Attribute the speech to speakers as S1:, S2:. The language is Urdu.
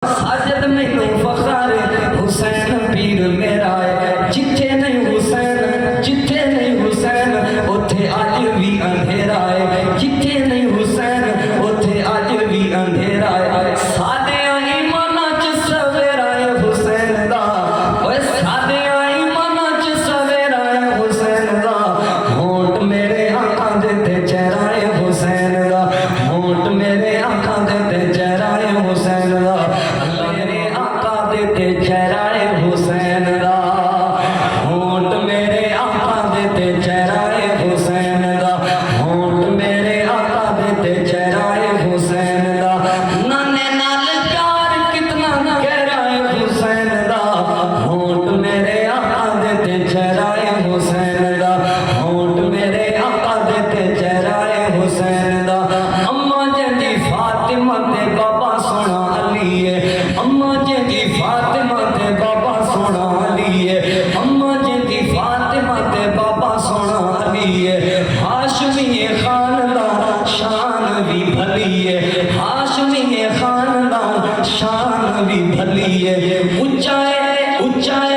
S1: ساجد مینوں فخر حسین پیر میرا ہے، جتھے نہیں حسین جتھے نہیں حسین اوتھے اج بھی اندھیرا ہے، جتھے نہیں حسین اوتھے اج بھی اندھیرا ہے۔ سادے ایماناں چ سویرا ہے حسین دا، اوے سادے ایماناں چ سویرا ہے حسین دا، ہونٹ میرے آنکھاں دے تے چہرہ ہے حسین دا، ہونٹ میرے آنکھاں دے تے چہرہ ہے حسین دا، میرے آقا دے تے چہرہ ہے حسین دا، ہونٹ میرے آقا دے تے چہرہ ہے حسین دا، ہونٹ میرے آقا دے تے چہرہ ہے حسین دا، نانے نال پیار کتنا گہرا ہے حسین دا، ہونٹ میرے آقا دے تے چہرہ ہے حسین دا، ہونٹ میرے آقا دے تے چہرہ ہے حسین دا۔ اماں جی فاطمہ تے بابا سونا علی ہے، اماں جی فاطمہ تے بابا سونا علی ہے، اماں جی فاطمہ تے بابا سونا علی ہے، ہاشمی خاندان شان بھی بھلی ہے، ہاشمی خاندان شان بھی بھلی ہے، اونچا ہے